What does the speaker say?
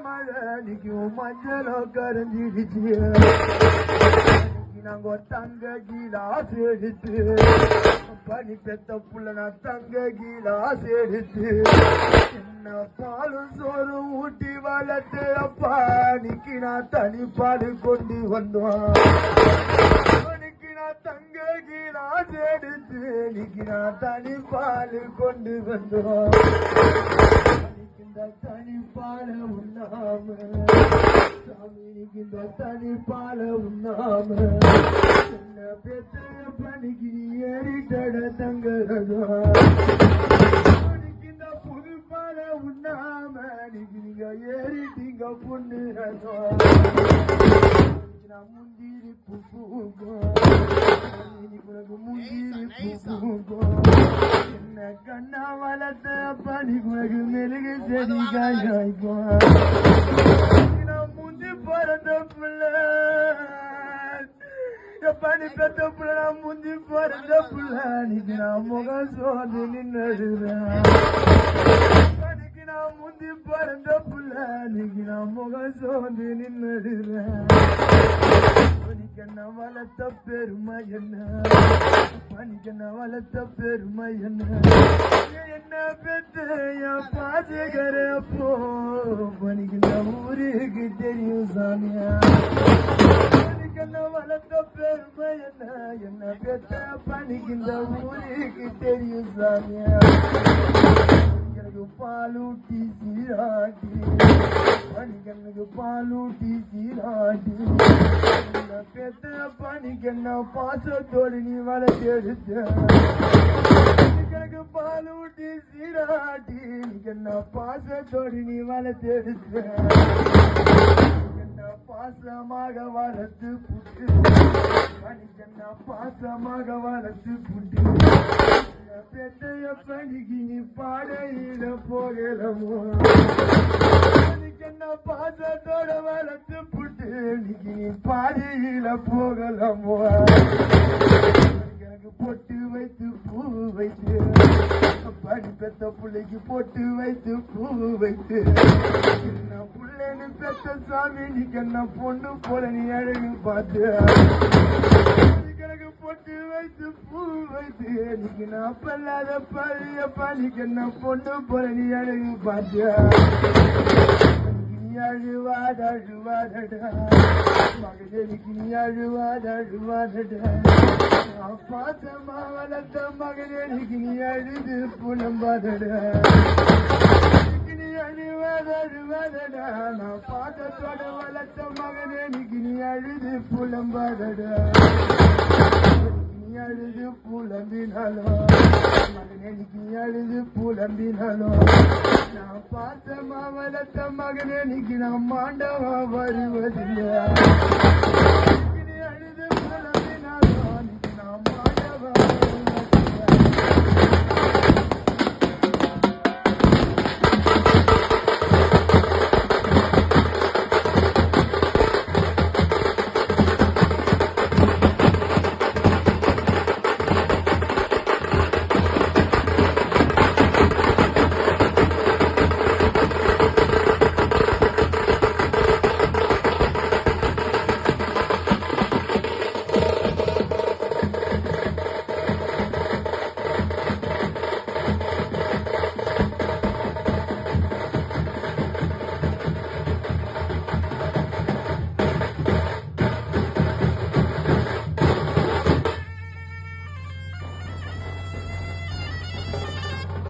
மழை நிக்கும் மஞ்சளோ கரைஞ்சிடுச்சு நாங்க தங்க கீழாஸ் எடுத்து பனி பெத்த புள்ள நான் தங்க கீழாஸ் எடுத்து என்ன பாலும் சோறும் ஊட்டி வளர்த்து அப்பா நிக்கி நான் தனி பாடு கொண்டு வந்தோம் தங்க கீழாஸ் எடுத்து நிக்கி நான் தனி பால் கொண்டு வந்தோம் தனி பால உண்ணாம சாமிக்கு தனி பால உண்ணாம என்ன பெற்ற பணிக்கு ஏறிட்டட தங்கரதோ புது பால உண்ணாம நீங்க ஏறிட்டீங்க பொண்ணு முந்திரி பூக்கும் முந்திரி பூக்கும் என்ன கண்ணா வளர்த்த பனி குழகு மெழுகு செடி காய்க்கும் முந்தி பிறந்த பிள்ளை பனி பெத்த பிள்ளை நான் முந்தி பிறந்த பிள்ளை அன்னைக்கு நான் முகம் சோர்ந்து நின்னுடுறேன் பனிக்கு நான் முந்தி பிறந்த பிள்ளை அன்னைக்கு நான் முகம் சோர்ந்து நின்னுடுறேன் பனிக்கண்ண வளர்த்த பெருமை என்ன பனிக்கண்ண வளர்த்த பெருமை என்ன என்ன பெற்ற என் பாசகர போ பனிக்கண்ண ஊருக்கு தெரியும் சாமியா பனிக்கண்ண வளர்த்த பெருமை என்ன என்ன பெற்ற பனிக்கின்ற ஊருக்கு தெரியும் சாமியா எனக்கு பாலூட்டி சீராட்டி பனிக்கண்ணுக்கு பாலூட்டி சீராட்டி பெத்த பனிக்கண்ண பாசத்தோடு நீ வளர்த்தெடுத்த எனக்கு பாலூட்டி சீராட்டி என்ன பாசத்தோடு நீ வளர்த்தெடுத்த பாசமாக வளர்த்து புட்டு பனிக்கண்ண பாசமாக வளர்த்து புட்டு பெட்டைய பணிக்கு நீ பாடையில போகலமோ பனிக்கண்ண பாசத்தோட வளர்த்து புட்டு நீ பாடையில போகலமோ எனக்கு பொட்டு வைத்து பூ வைத்து பனி பெத்த பிள்ளைக்கு பொட்டு வைத்து பூ வைத்து என்ன பிள்ளைன்னு பெத்த சாமி நீக்கு என்ன பொண்ணு போல நீ அழகு பார்த்து எனக்கு பொட்டு வைத்து பூ வைத்து நீக்கு நான் பல்லாத பழைய பனிக்கு என்ன பொண்ணு போல நீ அழகு பார்த்து அழுவாத அழுவாதடா மகனுக்கு நீ அழுவாத அழுவாதடா பாசமா வளர்த்த மகனுக்கு நீ அழுது புலம்பாதடா நீ அழுவாத அழுவாதடா நான் பாசத்தோட வளர்த்த மகனுக்கு நீ அழுது புலம்பாதடா நீ அழுது புலம்பினாலோ மகனுக்கு நீ அழுது புலம்பினாலோ நான் பாசமா வளர்த்த மகனுக்கு நான் மாண்டவா வருவதில்லை நீ அழுது புலம்பினாலோ நான் மாண்டவா